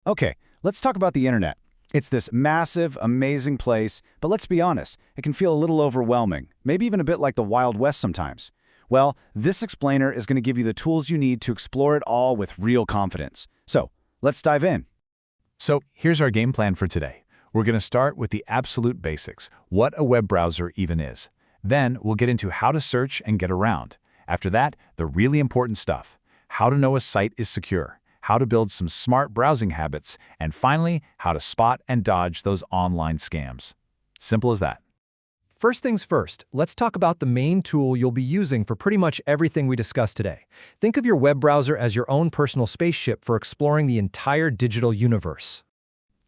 Okay, let's talk about the internet. It's this massive, amazing place, but let's be honest, it can feel a little overwhelming, maybe even a bit like the Wild West sometimes. Well, this explainer is going to give you the tools you need to explore it all with real confidence. So, let's dive in. So here's our game plan for today. We're going to start with the absolute basics, what a web browser even is. Then we'll get into how to search and get around. After that, the really important stuff, how to know a site is secure, how to build some smart browsing habits, and finally, how to spot and dodge those online scams. Simple as that. First things first, let's talk about the main tool you'll be using for pretty much everything we discussed today. Think of your web browser as your own personal spaceship for exploring the entire digital universe.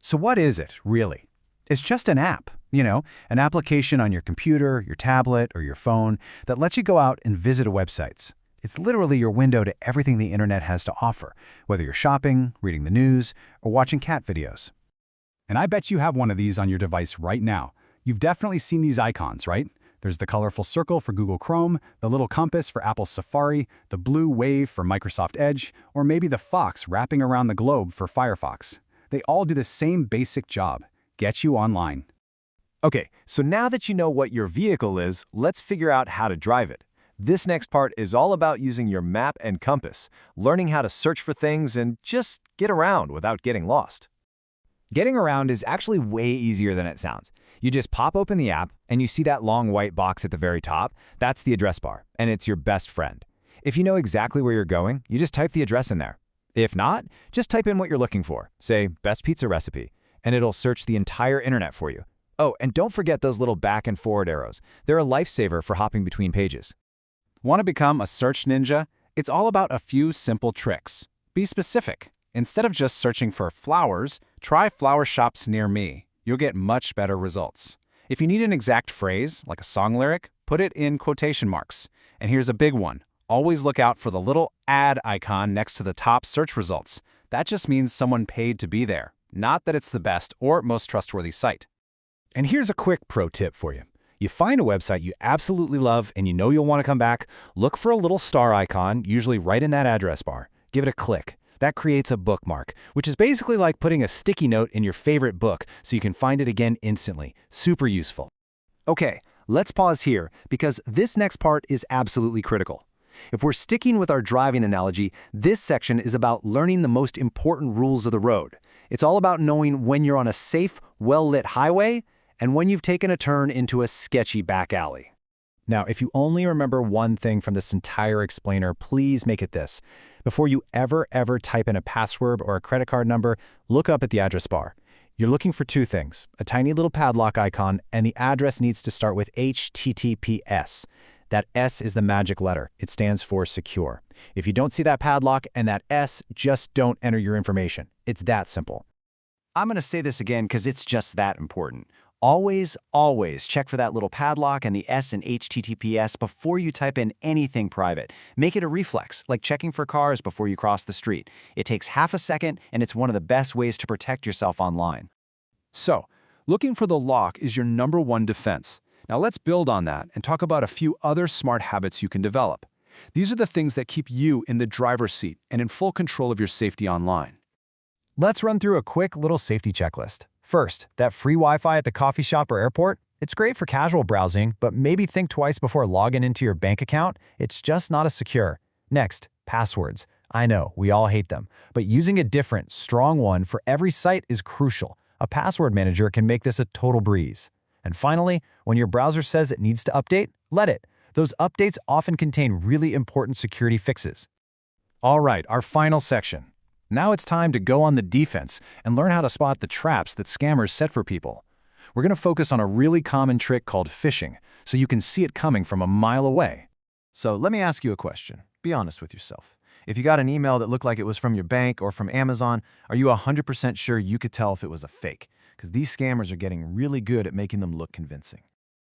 So what is it, really? It's just an app, an application on your computer, your tablet, or your phone that lets you go out and visit websites. It's literally your window to everything the internet has to offer, whether you're shopping, reading the news, or watching cat videos. And I bet you have one of these on your device right now. You've definitely seen these icons, right? There's the colorful circle for Google Chrome, the little compass for Apple's Safari, the blue wave for Microsoft Edge, or maybe the fox wrapping around the globe for Firefox. They all do the same basic job, get you online. Okay, so now that you know what your vehicle is, let's figure out how to drive it. This next part is all about using your map and compass, learning how to search for things and just get around without getting lost. Getting around is actually way easier than it sounds. You just pop open the app and you see that long white box at the very top. That's the address bar, and it's your best friend. If you know exactly where you're going, you just type the address in there. If not, just type in what you're looking for, say best pizza recipe, and it'll search the entire internet for you. Oh, and don't forget those little back and forward arrows. They're a lifesaver for hopping between pages. Want to become a search ninja? It's all about a few simple tricks. Be specific. Instead of just searching for flowers, try flower shops near me. You'll get much better results. If you need an exact phrase, like a song lyric, put it in quotation marks. And here's a big one. Always look out for the little ad icon next to the top search results. That just means someone paid to be there, not that it's the best or most trustworthy site. And here's a quick pro tip for you. You find a website you absolutely love and you know you'll want to come back, look for a little star icon, usually right in that address bar. Give it a click. That creates a bookmark, which is basically like putting a sticky note in your favorite book so you can find it again instantly. Super useful. Okay, let's pause here because this next part is absolutely critical. If we're sticking with our driving analogy, this section is about learning the most important rules of the road. It's all about knowing when you're on a safe, well-lit highway and when you've taken a turn into a sketchy back alley. Now, if you only remember one thing from this entire explainer, please make it this. Before you ever type in a password or a credit card number, look up at the address bar. You're looking for two things, a tiny little padlock icon, and the address needs to start with HTTPS. That S is the magic letter. It stands for secure. If you don't see that padlock and that S, just don't enter your information. It's that simple. I'm going to say this again because it's just that important. Always check for that little padlock and the S in HTTPS before you type in anything private. Make it a reflex, like checking for cars before you cross the street. It takes half a second, and it's one of the best ways to protect yourself online. So, looking for the lock is your #1 defense. Now let's build on that and talk about a few other smart habits you can develop. These are the things that keep you in the driver's seat and in full control of your safety online. Let's run through a quick little safety checklist. First, that free Wi-Fi at the coffee shop or airport. It's great for casual browsing, but maybe think twice before logging into your bank account. It's just not as secure. Next, passwords. I know, we all hate them, but using a different, strong one for every site is crucial. A password manager can make this a total breeze. And finally, when your browser says it needs to update, let it. Those updates often contain really important security fixes. All right, our final section. Now it's time to go on the defense and learn how to spot the traps that scammers set for people. We're going to focus on a really common trick called phishing, so you can see it coming from a mile away. So let me ask you a question. Be honest with yourself. If you got an email that looked like it was from your bank or from Amazon, are you 100% sure you could tell if it was a fake? Because these scammers are getting really good at making them look convincing.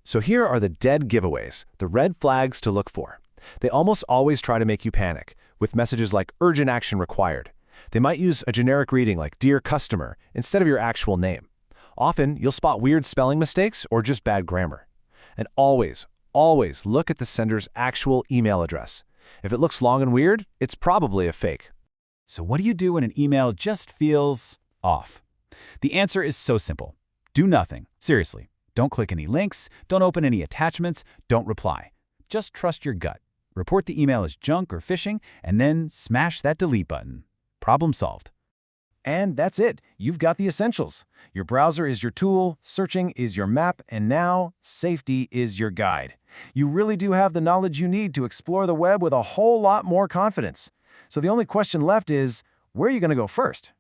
So here are the dead giveaways, the red flags to look for. They almost always try to make you panic, with messages like urgent action required. They might use a generic reading like Dear Customer instead of your actual name. Often, you'll spot weird spelling mistakes or just bad grammar. And always look at the sender's actual email address. If it looks long and weird, it's probably a fake. So what do you do when an email just feels off? The answer is so simple. Do nothing. Seriously. Don't click any links, don't open any attachments, don't reply. Just trust your gut. Report the email as junk or phishing, and then smash that delete button. Problem solved. And that's it. You've got the essentials. Your browser is your tool, searching is your map, and now safety is your guide. You really do have the knowledge you need to explore the web with a whole lot more confidence. So the only question left is, where are you going to go first?